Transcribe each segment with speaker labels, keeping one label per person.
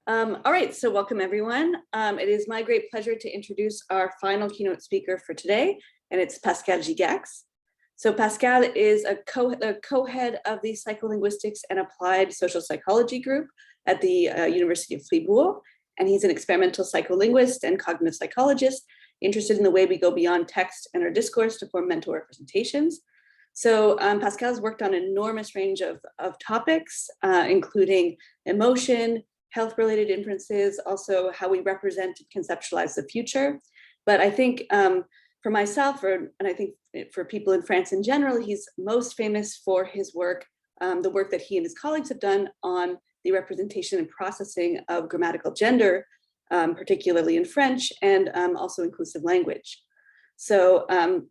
Speaker 1: All right, so welcome everyone. It is my great pleasure to introduce our final keynote speaker for today, and it's Pascal Gygax. So Pascal is a co-head of the Psycholinguistics and Applied Social Psychology group at the University of Fribourg, and he's an experimental psycholinguist and cognitive psychologist interested in the way we go beyond text and our discourse to form mental representations. So Pascal has worked on an enormous range of topics, including emotion, health-related inferences, also how we represent and conceptualize the future. But I think for myself, and I think for people in France in general, he's most famous for his work, the work that he and his colleagues have done on the representation and processing of grammatical gender, particularly in French, and also inclusive language. So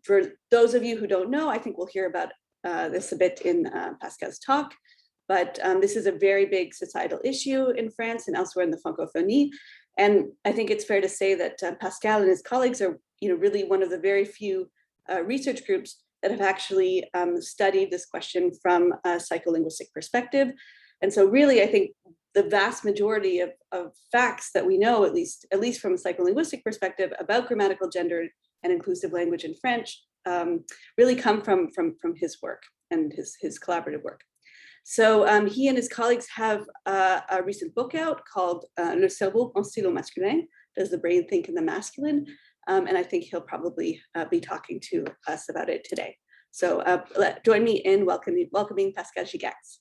Speaker 1: for those of you who don't know, I think we'll hear about this a bit in Pascal's talk. But this is a very big societal issue in France and elsewhere in the Francophonie. And I think it's fair to say that Pascal and his colleagues are really one of the very few research groups that have actually studied this question from a psycholinguistic perspective. And so really, I think the vast majority of facts that we know, at least from a psycholinguistic perspective, about grammatical gender and inclusive language in French really come from his work and his collaborative work. So he and his colleagues have a recent book out called Le cerveau pense-t-il au masculin? Does the brain think in the masculine? And I think he'll probably be talking to us about it today. So join me in welcoming Pascal Gygax.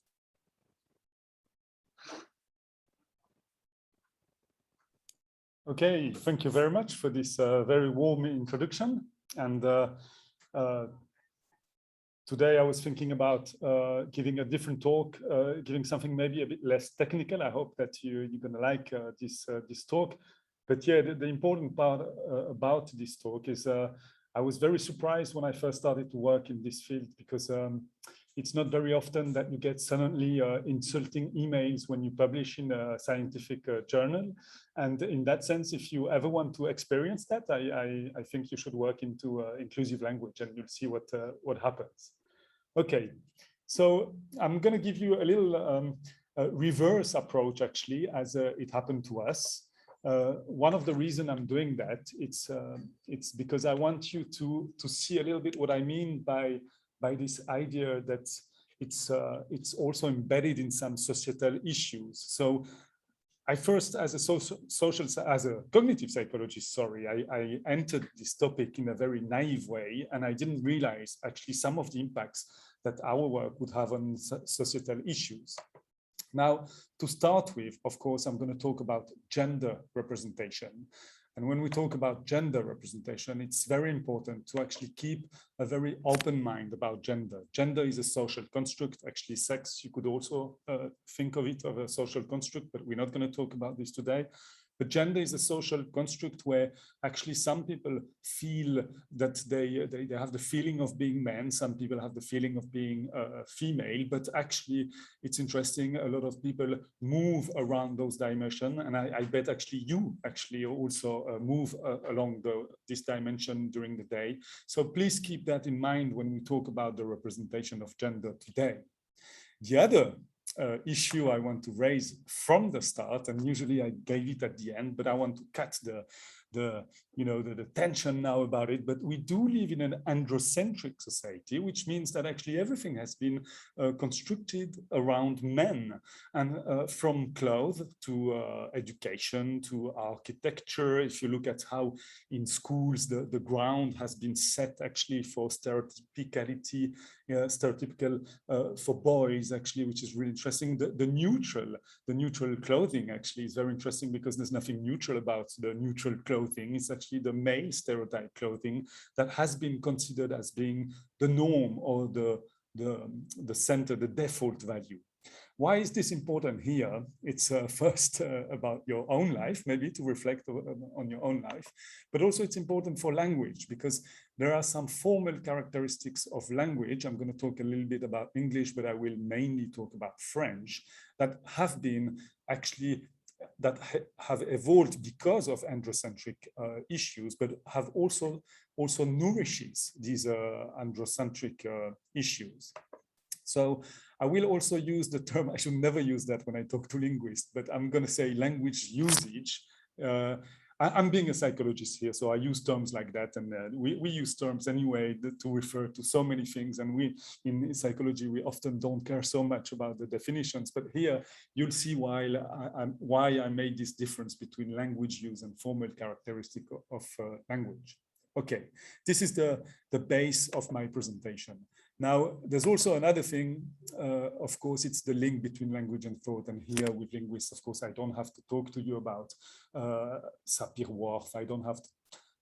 Speaker 2: Okay, thank you very much for this very warm introduction. And today I was thinking about giving a different talk, giving something maybe a bit less technical. I hope that you're going to like this talk. But yeah, the important part about this talk is I was very surprised when I first started to work in this field, because it's not very often that you get suddenly insulting emails when you publish in a scientific journal. And in that sense, if you ever want to experience that, I think you should work into inclusive language, and you'll see what happens. Okay, so I'm going to give you a little reverse approach, actually, as it happened to us. One of the reasons I'm doing that, it's because I want you to see a little bit what I mean by this idea that it's also embedded in some societal issues. So I first, as a cognitive psychologist, I entered this topic in a very naive way, and I didn't realize actually some of the impacts that our work would have on societal issues. Now, to start with, of course, I'm going to talk about gender representation. And when we talk about gender representation, it's very important to actually keep a very open mind about gender. Gender is a social construct. Actually, sex, you could also think of it as a social construct, but we're not going to talk about this today. But gender is a social construct where actually some people feel that they have the feeling of being men. Some people have the feeling of being female, but actually it's interesting. A lot of people move around those dimensions. And I bet actually you actually also move along this dimension during the day. So please keep that in mind when we talk about the representation of gender today. The other issue I want to raise from the start, and usually I gave it at the end, but I want to cut the tension now about it. But we do live in an androcentric society, which means that actually everything has been constructed around men, and from clothes to education to architecture. If you look at how in schools the ground has been set actually for stereotypicality, stereotypical for boys, actually, which is really interesting. The neutral clothing actually is very interesting, because there's nothing neutral about the neutral clothing. It's actually the male stereotype clothing that has been considered as being the norm, or the center, the default value. Why is this important here? It's first about your own life, maybe to reflect on your own life, but also it's important for language, because there are some formal characteristics of language. I'm going to talk a little bit about English, but I will mainly talk about French, that have been actually have evolved because of androcentric issues, but have also nourishes these androcentric issues. So I will also use the term, I should never use that when I talk to linguists, but I'm going to say language usage. I'm being a psychologist here, so I use terms like that, and we use terms anyway to refer to so many things, and we in psychology we often don't care so much about the definitions, but here you'll see why I made this difference between language use and formal characteristic of language. Okay, this is the base of my presentation. Now, there's also another thing, of course, it's the link between language and thought. And here with linguists, of course, I don't have to talk to you about Sapir-Whorf. I don't have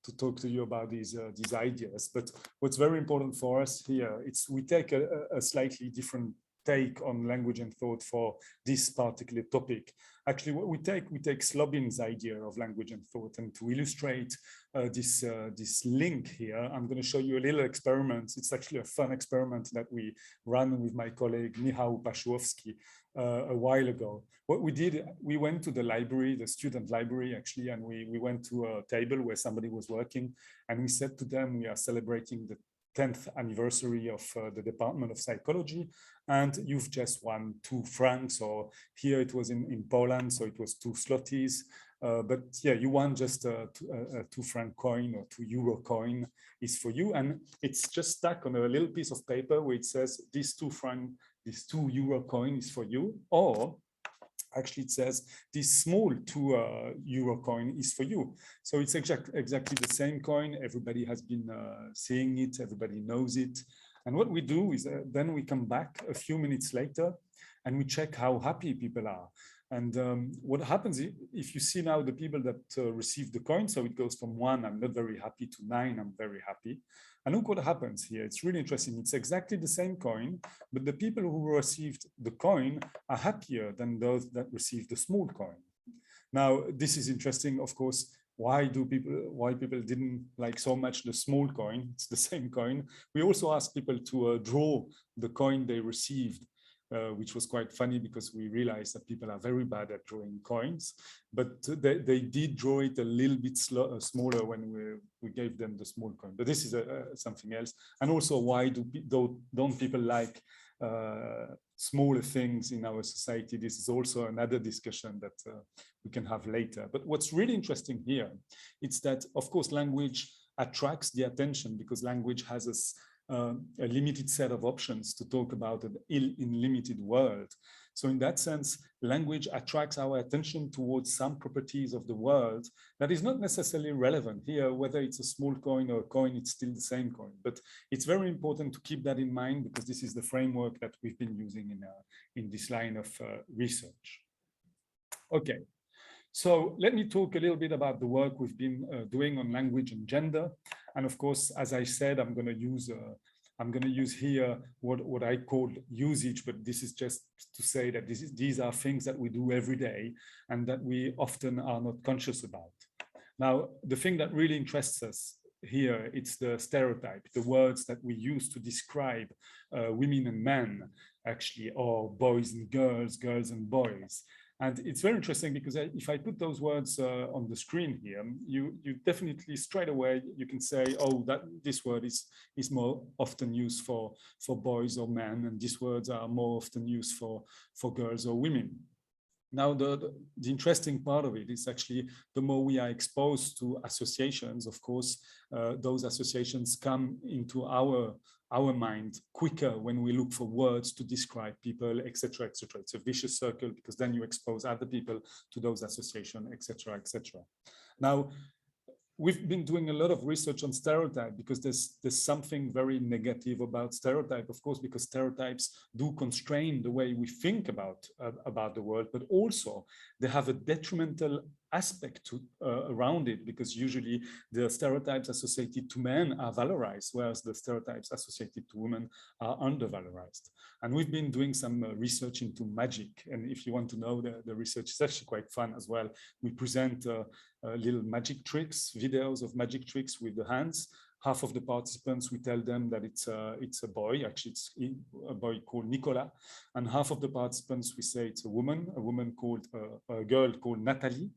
Speaker 2: to talk to you about these ideas. But what's very important for us here, we take a slightly different take on language and thought for this particular topic. Actually, what we take Slobin's idea of language and thought, and to illustrate this link here, I'm going to show you a little experiment. It's actually a fun experiment that we ran with my colleague Michał Paszłowski a while ago. What we did, we went to the library, the student library actually, and we went to a table where somebody was working, and we said to them, we are celebrating the 10th anniversary of the Department of Psychology, and you've just won 2 francs, or here it was in Poland, so it was 2 zlotys. But yeah, you won just a 2 franc coin or 2 euro coin is for you, and it's just stuck on a little piece of paper where it says this 2 euro coin is for you, or actually it says this small 2 euro coin is for you. So it's exactly the same coin. Everybody has been seeing it, everybody knows it. And what we do is then we come back a few minutes later and we check how happy people are. And what happens if you see now the people that receive the coin, so it goes from 1, I'm not very happy, to 9, I'm very happy. And look what happens here. It's really interesting. It's exactly the same coin, but the people who received the coin are happier than those that received the small coin. Now, this is interesting, of course. Why people didn't like so much the small coin? It's the same coin. We also asked people to draw the coin they received, which was quite funny because we realized that people are very bad at drawing coins, but they did draw it a little bit smaller when we gave them the small coin. But this is something else. And also, why don't people like smaller things in our society? This is also another discussion that we can have later. But what's really interesting here, it's that, of course, language attracts the attention because language has a limited set of options to talk about in limited world. So in that sense, language attracts our attention towards some properties of the world that is not necessarily relevant here, whether it's a small coin or a coin, it's still the same coin. But it's very important to keep that in mind because this is the framework that we've been using in this line of research. Okay. So let me talk a little bit about the work we've been doing on language and gender. And of course, as I said, I'm going to use here what I call usage, but this is just to say that these are things that we do every day and that we often are not conscious about. Now, the thing that really interests us here, it's the stereotype, the words that we use to describe women and men, actually, or boys and girls, girls and boys. And it's very interesting because if I put those words on the screen here, you definitely straight away, you can say, oh, this word is more often used for boys or men, and these words are more often used for girls or women. Now, the interesting part of it is actually the more we are exposed to associations, of course, those associations come into our mind quicker when we look for words to describe people, etc., etc. It's a vicious circle because then you expose other people to those associations, etc., etc. Now, we've been doing a lot of research on stereotype because there's something very negative about stereotype, of course, because stereotypes do constrain the way we think about the world, but also they have a detrimental aspect around it because usually the stereotypes associated to men are valorized, whereas the stereotypes associated to women are undervalorized. And we've been doing some research into magic. And if you want to know, the research is actually quite fun as well. We present little magic tricks, videos of magic tricks with the hands. Half of the participants, we tell them that it's a boy, actually it's a boy called Nicola. And half of the participants, we say it's a woman called, a girl called Natalie.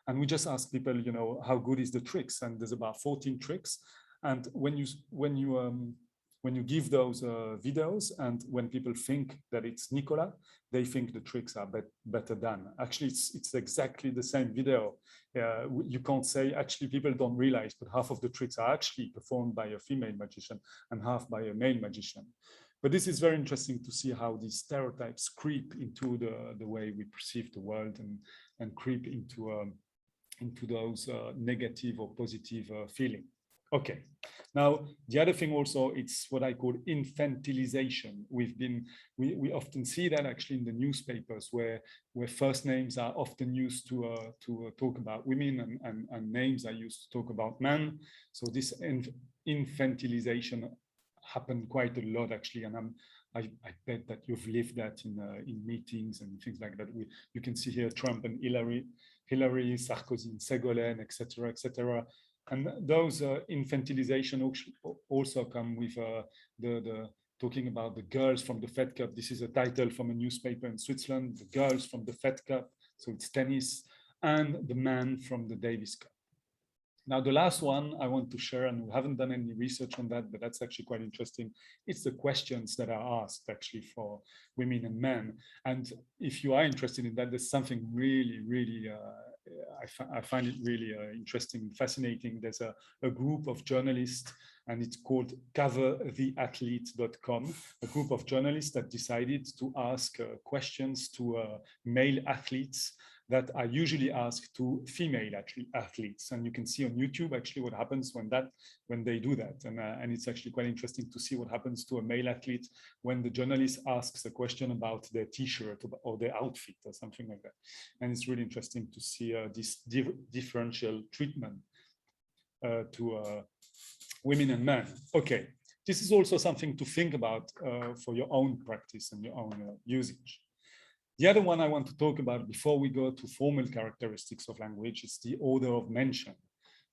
Speaker 2: And we just ask people, you know, how good is the tricks? And there's about 14 tricks. And when you when you give those videos, and when people think that it's Nicola, they think the tricks are better done. Actually, it's exactly the same video. You can't say, actually, people don't realize, but half of the tricks are actually performed by a female magician and half by a male magician. But this is very interesting to see how these stereotypes creep into the way we perceive the world, and creep into those negative or positive feeling. Okay, now the other thing also, it's what I call infantilization. We often see that actually in the newspapers, where first names are often used to talk about women, and names are used to talk about men. So this infantilization happened quite a lot actually, and I bet that you've lived that in meetings and things like that. You can see here Trump and Hillary, Sarkozy and Ségolène, etc., etc. And those infantilization also come with the talking about the girls from the Fed Cup. This is a title from a newspaper in Switzerland, the girls from the Fed Cup, so it's tennis, and the man from the Davis Cup. Now, the last one I want to share, and we haven't done any research on that, but that's actually quite interesting. It's the questions that are asked actually for women and men. And if you are interested in that, there's something really, really, I find it really interesting and fascinating. There's a group of journalists, and it's called covertheathlete.com, a group of journalists that decided to ask questions to male athletes that are usually asked to female athletes. And you can see on YouTube actually what happens when they do that. And it's actually quite interesting to see what happens to a male athlete when the journalist asks a question about their t-shirt or their outfit or something like that. And it's really interesting to see this differential treatment to women and men. Okay, this is also something to think about for your own practice and your own usage. The other one I want to talk about before we go to formal characteristics of language is the order of mention.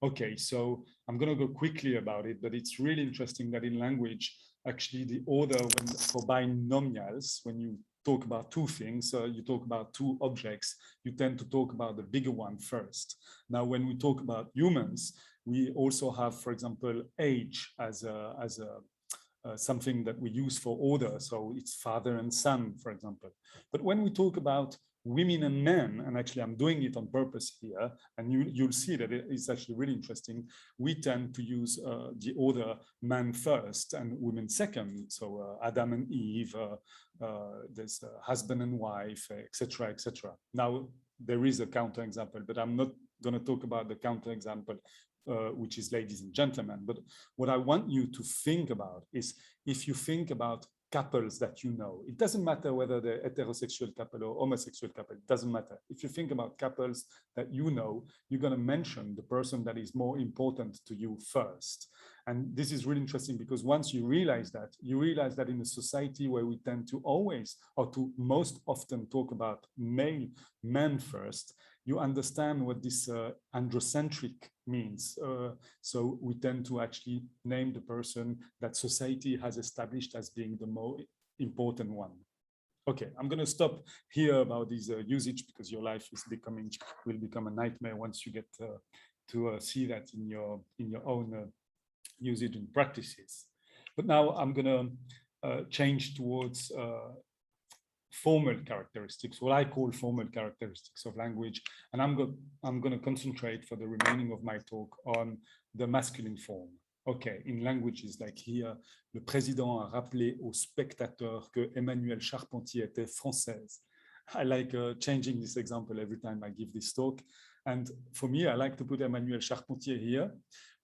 Speaker 2: Okay, so I'm going to go quickly about it, but it's really interesting that in language, actually the order for binomials, when you talk about two things, you talk about two objects, you tend to talk about the bigger one first. Now, when we talk about humans, we also have, for example, age as something that we use for order. So it's father and son, for example. But when we talk about women and men, and actually I'm doing it on purpose here, and you'll see that it's actually really interesting, we tend to use the order man first and women second. So Adam and Eve, there's husband and wife, etc., etc. Now, there is a counterexample, but I'm not going to talk about the counterexample, which is ladies and gentlemen. But what I want you to think about is, if you think about couples that you know, it doesn't matter whether they're heterosexual couple or homosexual couple, it doesn't matter. If you think about couples that you know, you're going to mention the person that is more important to you first. And this is really interesting, because once you realize that in a society where we tend to always, or to most often, talk about men first, you understand what this androcentric means. So we tend to actually name the person that society has established as being the more important one. Okay, I'm going to stop here about this usage, because your life will become a nightmare once you get to see that in your own usage and practices. But now I'm going to change towards formal characteristics, what I call formal characteristics of language. And I'm going to concentrate for the remaining of my talk on the masculine form. Okay, in languages like here, le président a rappelé aux spectateurs que Emmanuelle Charpentier était française. I like changing this example every time I give this talk. And for me, I like to put Emmanuelle Charpentier here.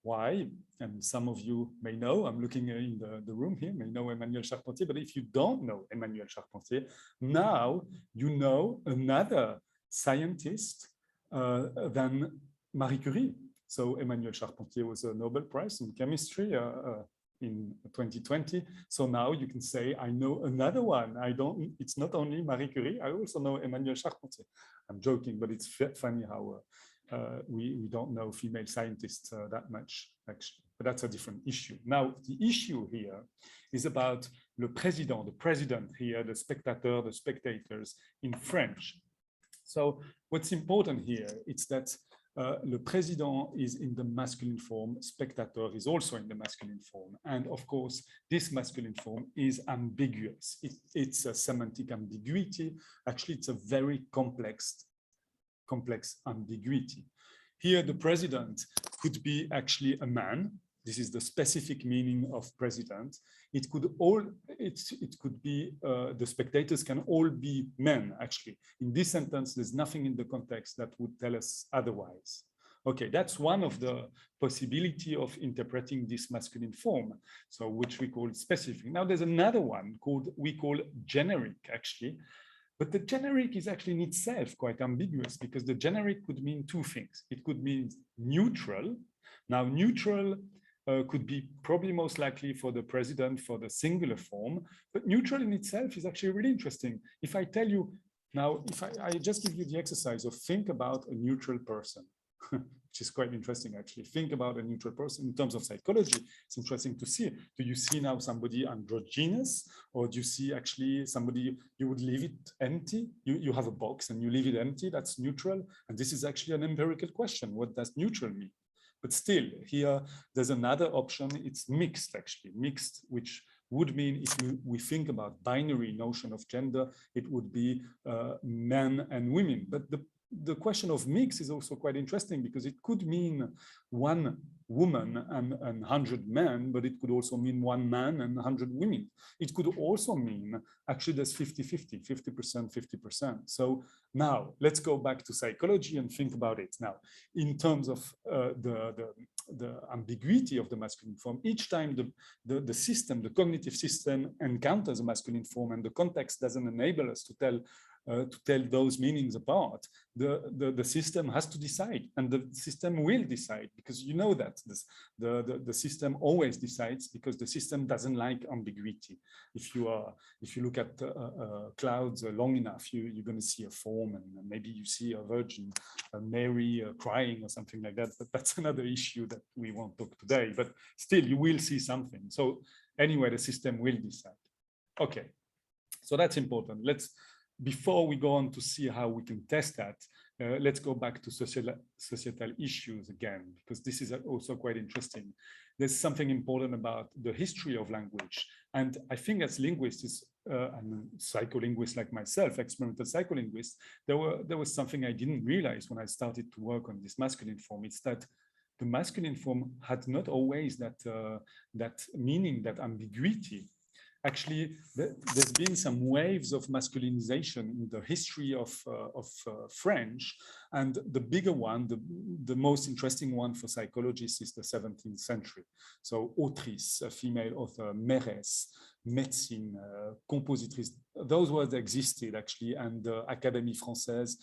Speaker 2: Why? And some of you may know, I'm looking in the room here, may know Emmanuelle Charpentier, but if you don't know Emmanuelle Charpentier, now you know another scientist than Marie Curie. So Emmanuelle Charpentier was a Nobel Prize in chemistry in 2020. So now you can say, I know another one. It's not only Marie Curie, I also know Emmanuelle Charpentier. I'm joking, but it's funny how we don't know female scientists that much, actually, but that's a different issue. Now, the issue here is about le président, the president here, the spectateur, the spectators in French. So what's important here is that le président is in the masculine form, spectator is also in the masculine form. And of course, this masculine form is ambiguous. It's a semantic ambiguity. Actually, it's a very complex ambiguity. Here, the president could be actually a man. This is the specific meaning of president. It could be the spectators can all be men. Actually, in this sentence, there's nothing in the context that would tell us otherwise. Okay, that's one of the possibility of interpreting this masculine form, so which we call specific. Now, there's another one we call generic, actually. But the generic is actually in itself quite ambiguous, because the generic could mean two things. It could mean neutral. Now, neutral could be probably most likely for the president for the singular form, but neutral in itself is actually really interesting. If I tell you now, if I just give you the exercise of think about a neutral person, which is quite interesting, actually. Think about a neutral person in terms of psychology. It's interesting to see. Do you see now somebody androgynous, or do you see actually somebody you would leave it empty? You have a box and you leave it empty. That's neutral. And this is actually an empirical question. What does neutral mean? But still, here, there's another option. It's mixed, actually. Mixed, which would mean, if we think about binary notion of gender, it would be men and women. But the question of mix is also quite interesting, because it could mean one woman and 100 men, but it could also mean one man and 100 women. It could also mean actually there's 50-50, 50%, 50%. So now let's go back to psychology and think about it. Now, in terms of the ambiguity of the masculine form, each time the system, the cognitive system encounters a masculine form and the context doesn't enable us to tell those meanings apart, the system has to decide, and the system will decide, because you know that the system always decides, because the system doesn't like ambiguity. If you look at clouds long enough, you're going to see a form, and maybe you see a Virgin Mary crying or something like that. But that's another issue that we won't talk today. But still, you will see something. So anyway, the system will decide. Okay, so that's important. Before we go on to see how we can test that, let's go back to societal issues again, because this is also quite interesting. There's something important about the history of language. And I think as linguists, and psycholinguists like myself, experimental psycholinguists, there was something I didn't realize when I started to work on this masculine form. It's that the masculine form had not always that meaning, that ambiguity. Actually, there's been some waves of masculinization in the history of French, and the bigger one, the most interesting one for psychologists, is the 17th century. So autrice, a female author, mairesse, médecine, compositrice, those words existed actually, and the Académie Française,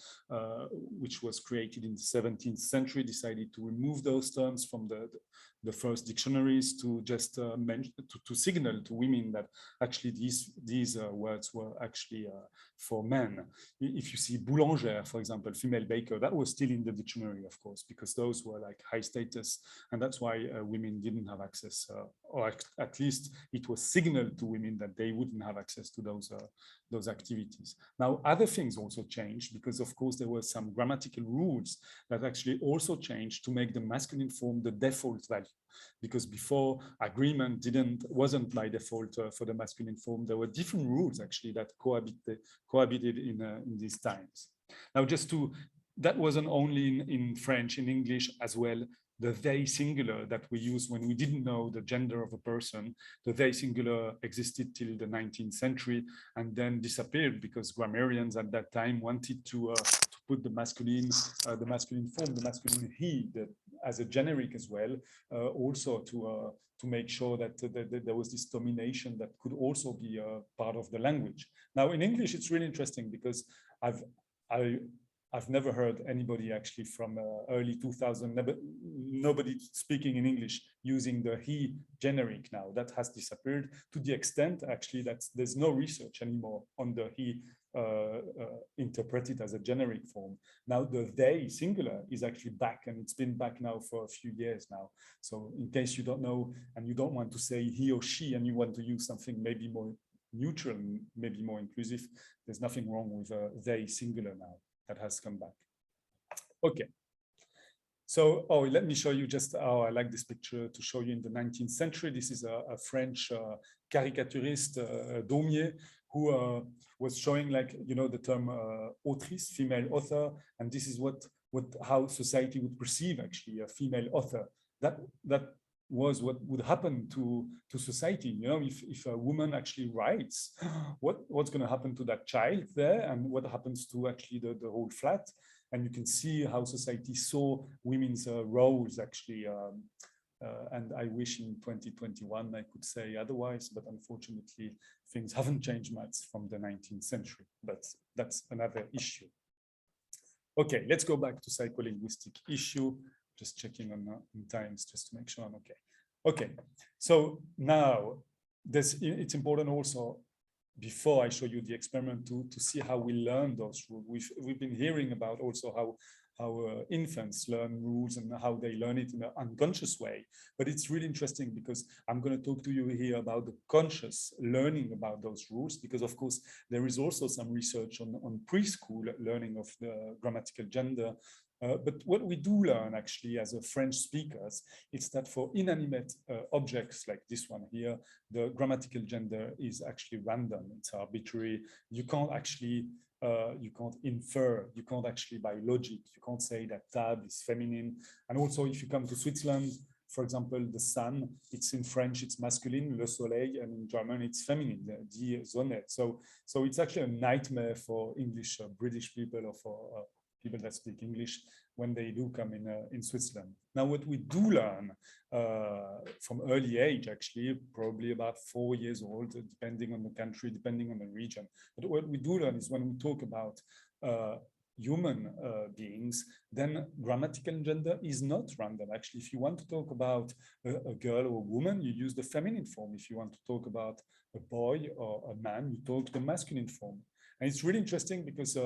Speaker 2: which was created in the 17th century, decided to remove those terms from the first dictionaries to just to signal to women that actually these words were actually for men. If you see boulangère, for example, female baker, that was still in the dictionary, of course, because those were like high status, and that's why women didn't have access, or at least it was signaled to women that they wouldn't have access to those activities. Now, other things also changed, because of course there were some grammatical rules that actually also changed to make the masculine form the default value, because before, agreement wasn't by default for the masculine form. There were different rules actually that cohabited in these times. Now, that wasn't only in French, in English as well. The they singular that we used when we didn't know the gender of a person, the they singular existed till the 19th century and then disappeared, because grammarians at that time wanted to put the masculine form, the masculine he, as a generic as well, also to make sure that there was this domination that could also be part of the language. Now, in English, it's really interesting, because I've never heard anybody actually from early 2000, nobody speaking in English using the he generic now. That has disappeared, to the extent actually that there's no research anymore on the he interpreted as a generic form. Now the they singular is actually back, and it's been back now for a few years now. So in case you don't know and you don't want to say he or she, and you want to use something maybe more neutral, maybe more inclusive, there's nothing wrong with they singular now. That has come back. Okay. So, oh, let me show you just how I like this picture to show you in the 19th century. This is a French caricaturist, Daumier, who was showing, like, you know, the term autrice, female author, and this is how society would perceive actually a female author. That was what would happen to society. You know, if a woman actually writes, what's going to happen to that child there, and what happens to actually the whole flat. And you can see how society saw women's roles actually. And I wish in 2021 I could say otherwise, but unfortunately things haven't changed much from the 19th century, but that's another issue. Okay, let's go back to psycholinguistic issue. Just checking on times just to make sure I'm okay. Okay, so now it's important also, before I show you the experiment, to see how we learn those rules. We've been hearing about also how infants learn rules and how they learn it in an unconscious way. But it's really interesting because I'm going to talk to you here about the conscious learning about those rules, because of course there is also some research on preschool learning of the grammatical gender. But what we do learn actually as a French speakers, it's that for inanimate objects like this one here, the grammatical gender is actually random. It's arbitrary. You can't actually, you can't infer, you can't actually by logic, you can't say that tab is feminine. And also if you come to Switzerland, for example, the sun, it's in French, it's masculine, le soleil, and in German, it's feminine, die Sonne. So it's actually a nightmare for English, British people, or for people that speak English when they do come in Switzerland. Now, what we do learn from early age, actually, probably about 4 years old, depending on the country, depending on the region. But what we do learn is when we talk about human beings, then grammatical gender is not random. Actually, if you want to talk about a girl or a woman, you use the feminine form. If you want to talk about a boy or a man, you talk the masculine form. And it's really interesting because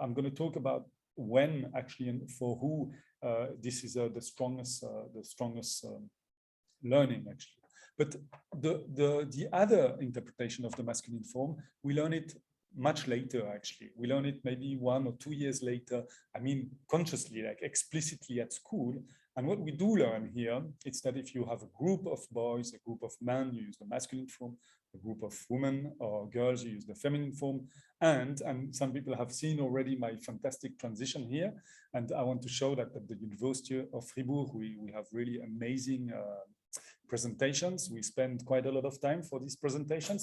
Speaker 2: I'm going to talk about when actually and for who this is the strongest learning actually. But the other interpretation of the masculine form, we learn it much later actually. We learn it maybe 1 or 2 years later. I mean, consciously, like explicitly at school. And what we do learn here, it's that if you have a group of boys, a group of men, you use the masculine form. A group of women or girls, you use the feminine form. And some people have seen already my fantastic transition here. And I want to show that at the Université of Fribourg, we have really amazing presentations. We spend quite a lot of time for these presentations.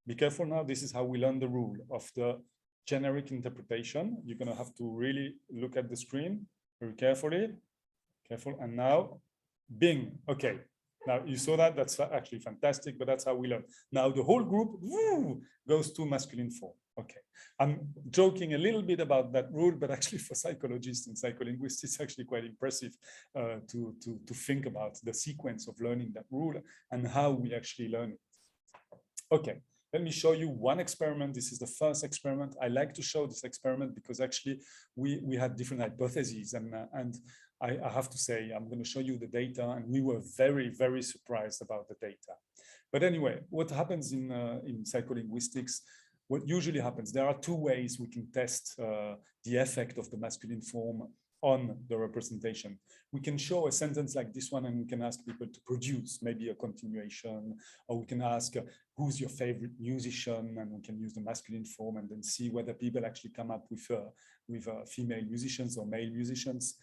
Speaker 2: Be careful now, this is how we learn the rule of the generic interpretation. You're gonna have to really look at the screen very carefully. Careful, and now, bing, okay. Now you saw that, that's actually fantastic, but that's how we learn. Now the whole group goes to masculine form. Okay, I'm joking a little bit about that rule, but actually for psychologists and psycholinguists, it's actually quite impressive to think about the sequence of learning that rule and how we actually learn it. Okay, let me show you one experiment. This is the first experiment. I like to show this experiment because actually we had different hypotheses, and I have to say, I'm going to show you the data, and we were very, very surprised about the data. But anyway, what happens in psycholinguistics, what usually happens, there are 2 ways we can test the effect of the masculine form on the representation. We can show a sentence like this one, and we can ask people to produce maybe a continuation, or we can ask who's your favorite musician, and we can use the masculine form and then see whether people actually come up with female musicians or male musicians.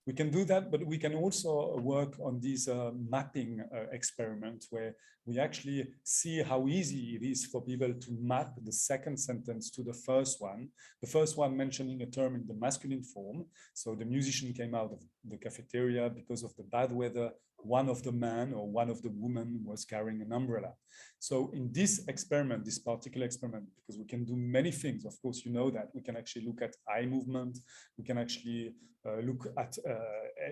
Speaker 2: We can do that, but we can also work on these mapping experiments where we actually see how easy it is for people to map the second sentence to the first one mentioning a term in the masculine form. So the musician came out of the cafeteria because of the bad weather. One of the men or one of the women was carrying an umbrella. So in this experiment, this particular experiment, because we can do many things, of course, you know that we can actually look at eye movement. We can actually look at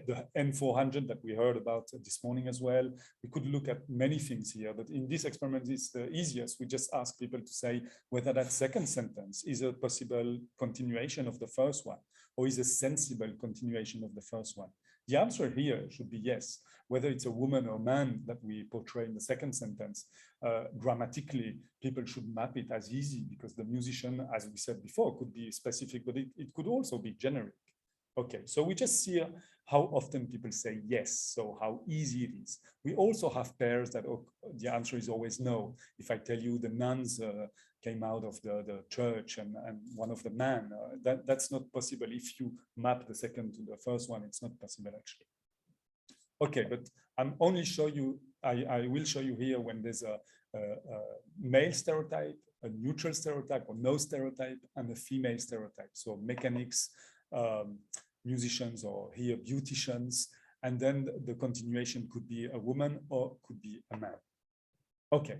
Speaker 2: the N400 that we heard about this morning as well. We could look at many things here, but in this experiment, it's the easiest. We just ask people to say whether that second sentence is a possible continuation of the first one, or is a sensible continuation of the first one. The answer here should be yes. Whether it's a woman or man that we portray in the second sentence, grammatically, people should map it as easy, because the musician, as we said before, could be specific, but it could also be generic. Okay, so we just see how often people say yes, so how easy it is. We also have pairs that the answer is always no. If I tell you the nuns came out of the church and one of the men, that's not possible. If you map the second to the first one, it's not possible actually. Okay, but I'm only show you, I will show you here when there's a male stereotype, a neutral stereotype or no stereotype, and a female stereotype. So mechanics, musicians, or here beauticians, and then the continuation could be a woman or could be a man. Okay,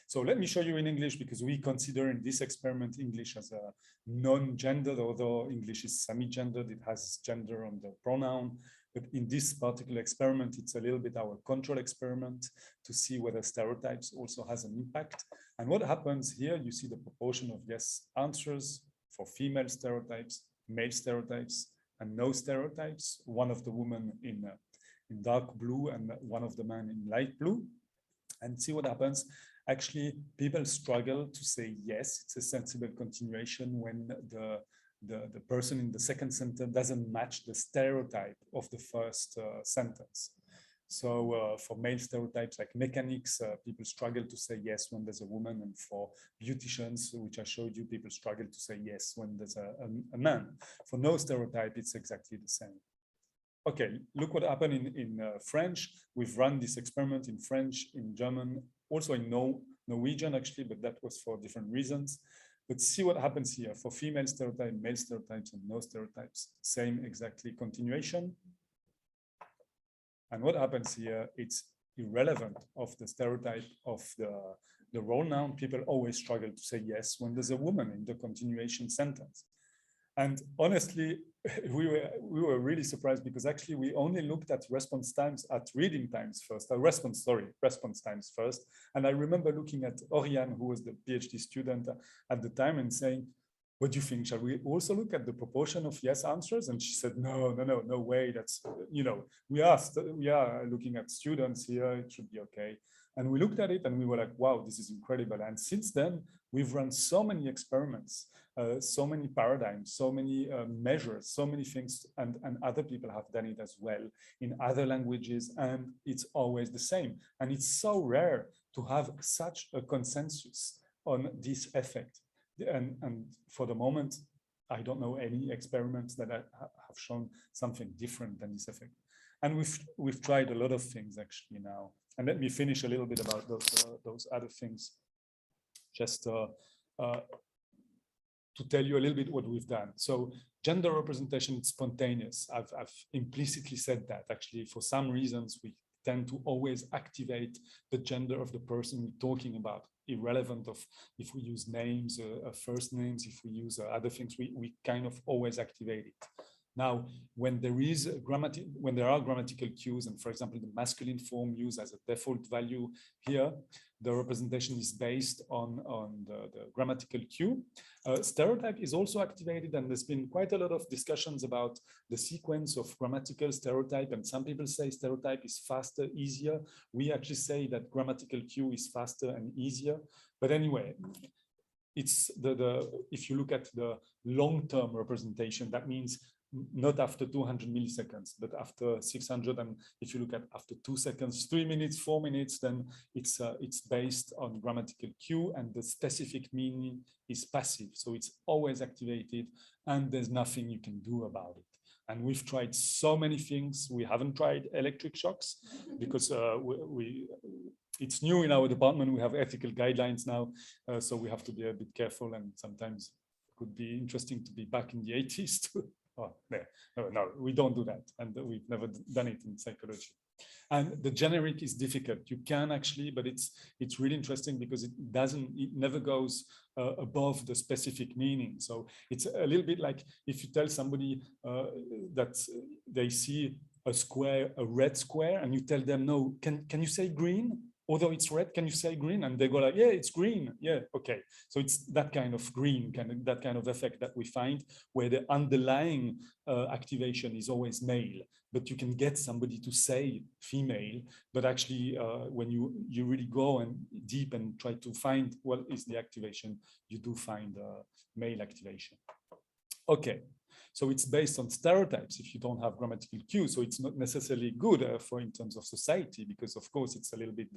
Speaker 2: so let me show you in English, because we consider in this experiment English as a non-gendered, although English is semi-gendered, it has gender on the pronoun. But in this particular experiment, it's a little bit our control experiment to see whether stereotypes also has an impact. And what happens here, you see the proportion of yes answers for female stereotypes, male stereotypes, and no stereotypes. One of the women in dark blue and one of the men in light blue. And see what happens. Actually, people struggle to say yes, it's a sensible continuation when the person in the second sentence doesn't match the stereotype of the first sentence. So for male stereotypes like mechanics, people struggle to say yes when there's a woman, and for beauticians, which I showed you, people struggle to say yes when there's a man. For no stereotype, it's exactly the same. Okay, look what happened in French. We've run this experiment in French, in German, also in Norwegian actually, but that was for different reasons. But see what happens here for female stereotype, male stereotypes, and no stereotypes. Same exactly continuation. And what happens here, it's irrelevant of the stereotype of the role noun. People always struggle to say yes when there's a woman in the continuation sentence. And honestly, we were really surprised, because actually we only looked at response times, at reading times first, response times first. And I remember looking at Oriane, who was the PhD student at the time, and saying, what do you think? Shall we also look at the proportion of yes answers? And she said, no way. That's, we are looking at students here. It should be okay. And we looked at it and we were like, wow, this is incredible. And since then, we've run so many experiments, so many paradigms, so many measures, so many things, and other people have done it as well in other languages, and it's always the same. And it's so rare to have such a consensus on this effect. And for the moment, I don't know any experiments that have shown something different than this effect. And we've tried a lot of things actually now. And let me finish a little bit about those other things, just to tell you a little bit what we've done. So gender representation is spontaneous. I've implicitly said that. Actually, for some reasons, we tend to always activate the gender of the person we're talking about, irrelevant of if we use names, first names, if we use other things, we kind of always activate it. Now, when there are grammatical cues, and for example, the masculine form used as a default value here, the representation is based on the grammatical cue. Stereotype is also activated, and there's been quite a lot of discussions about the sequence of grammatical stereotype, and some people say stereotype is faster, easier. We actually say that grammatical cue is faster and easier. But anyway, it's if you look at the long-term representation, that means not after 200 milliseconds, but after 600. And if you look at after 2 seconds, 3 minutes, 4 minutes, then it's based on grammatical cue, and the specific meaning is passive. So it's always activated, and there's nothing you can do about it. And we've tried so many things. We haven't tried electric shocks because it's new in our department. We have ethical guidelines now, so we have to be a bit careful, and sometimes it could be interesting to be back in the 80s too. Oh, no, we don't do that. And we've never done it in psychology. And the generic is difficult. You can actually, but it's really interesting because it never goes above the specific meaning. So it's a little bit like if you tell somebody that they see a square, a red square, and you tell them, no, can you say green? Although it's red, can you say green? And they go like, yeah, it's green. Yeah, okay. So it's that kind of green, that kind of effect that we find where the underlying activation is always male, but you can get somebody to say female, but actually when you really go and deep and try to find what is the activation, you do find male activation. Okay, So it's based on stereotypes if you don't have grammatical cues. So it's not necessarily good for in terms of society, because of course it's a little bit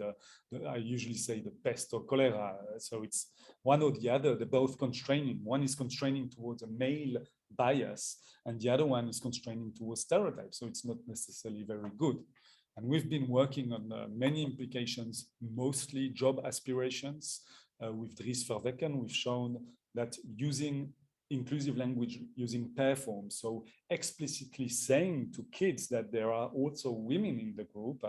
Speaker 2: I usually say the pest or cholera. So it's one or the other. They're both constraining. One is constraining towards a male bias, and the other one is constraining towards stereotypes. So it's not necessarily very good. And we've been working on many implications, mostly job aspirations. With Dries Verwecken, we've shown that using inclusive language, using pair forms, so explicitly saying to kids that there are also women in the group,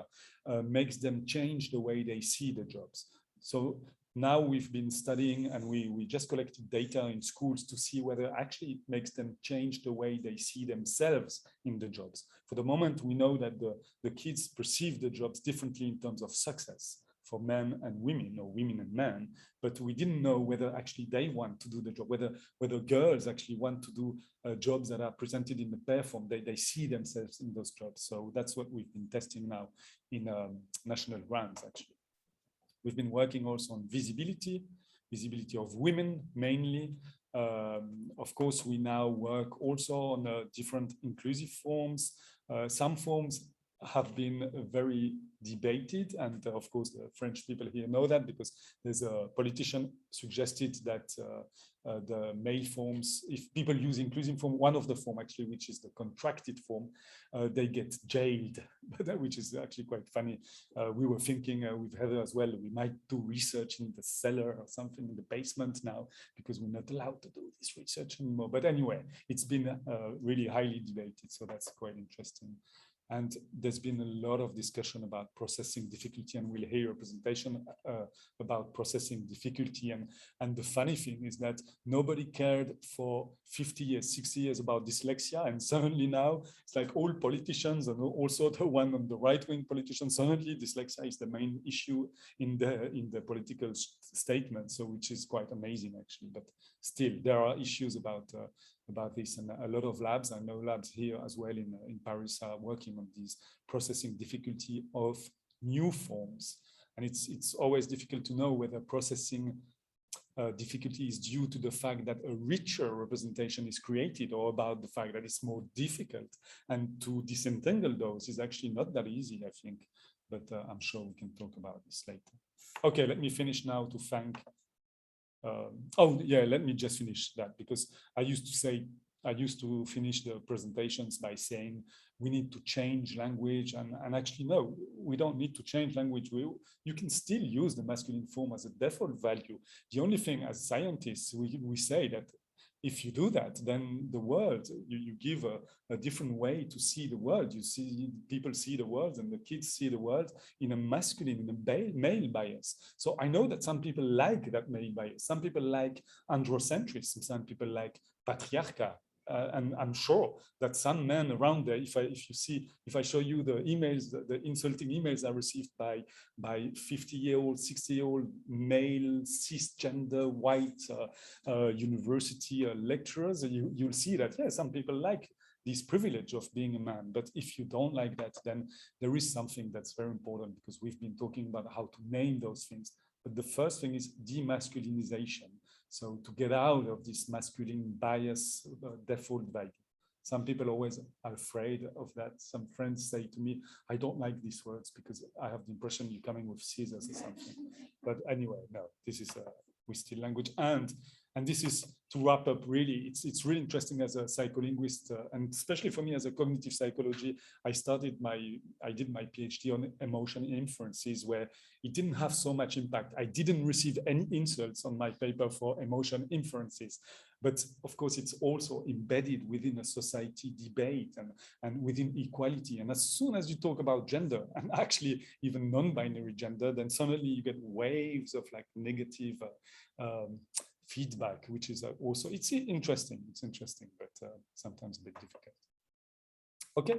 Speaker 2: makes them change the way they see the jobs. So now we've been studying, and we just collected data in schools to see whether actually it makes them change the way they see themselves in the jobs. For the moment, we know that the kids perceive the jobs differently in terms of success for men and women, or women and men, but we didn't know whether actually they want to do the job, whether girls actually want to do jobs that are presented in the pair form. They see themselves in those jobs. So that's what we've been testing now in national grants, actually. We've been working also on visibility of women mainly. Of course, we now work also on different inclusive forms. Some forms have been very debated, and of course the French people here know that, because there's a politician suggested that the male forms, if people use inclusive form, one of the form actually, which is the contracted form, they get jailed, which is actually quite funny. We were thinking with Heather as well, we might do research in the cellar or something in the basement now, because we're not allowed to do this research anymore. But anyway, it's been really highly debated, so that's quite interesting. And there's been a lot of discussion about processing difficulty, and we'll hear a presentation about processing difficulty. And the funny thing is that nobody cared for 50 years, 60 years about dyslexia, and suddenly now it's like all politicians, and also the one on the right-wing politicians, suddenly dyslexia is the main issue in the political statement. So which is quite amazing actually, but still there are issues about this, and a lot of labs, I know labs here as well in Paris, are working on these processing difficulty of new forms. And it's always difficult to know whether processing difficulty is due to the fact that a richer representation is created, or about the fact that it's more difficult. And to disentangle those is actually not that easy, I think, but I'm sure we can talk about this later. Okay, let me finish now to thank let me just finish that, because I used to finish the presentations by saying we need to change language, and actually no, we don't need to change language. You can still use the masculine form as a default value. The only thing, as scientists, we say that if you do that, then the world, you give a different way to see the world. You see, people see the world, and the kids see the world in a masculine, in a male bias. So I know that some people like that male bias. Some people like androcentrism. Some people like patriarchy. And I'm sure that some men around there, if I show you the emails, the insulting emails I received by 50-year-old, 60-year-old male cisgender white university lecturers, you'll see that, yeah, some people like this privilege of being a man. But if you don't like that, then there is something that's very important, because we've been talking about how to name those things. But the first thing is demasculinization. So to get out of this masculine bias default value. Some people always are afraid of that. Some friends say to me, I don't like these words because I have the impression you're coming with scissors or something. But anyway, no, this is we still language. And this is to wrap up, really, it's really interesting as a psycholinguist, and especially for me as a cognitive psychology, I did my PhD on emotion inferences, where it didn't have so much impact. I didn't receive any insults on my paper for emotion inferences. But of course, it's also embedded within a society debate and within equality. And as soon as you talk about gender, and actually even non-binary gender, then suddenly you get waves of like negative feedback, which is also, it's interesting, but sometimes a bit difficult. Okay,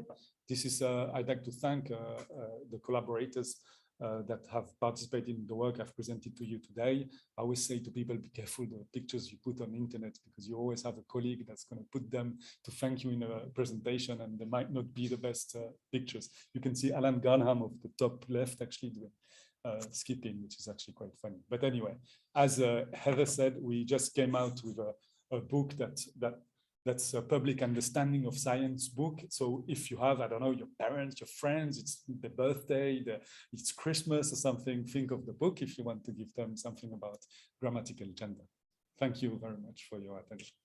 Speaker 2: this is, I'd like to thank the collaborators that have participated in the work I've presented to you today. I always say to people, be careful the pictures you put on the internet, because you always have a colleague that's going to put them to thank you in a presentation, and they might not be the best pictures. You can see Alan Garnham of the top left actually doing skipping, which is actually quite funny. But anyway, as Heather said, we just came out with a book that that's a public understanding of science book. So if you have, I don't know, your parents, your friends, it's the birthday, it's Christmas or something, think of the book if you want to give them something about grammatical gender. Thank you very much for your attention.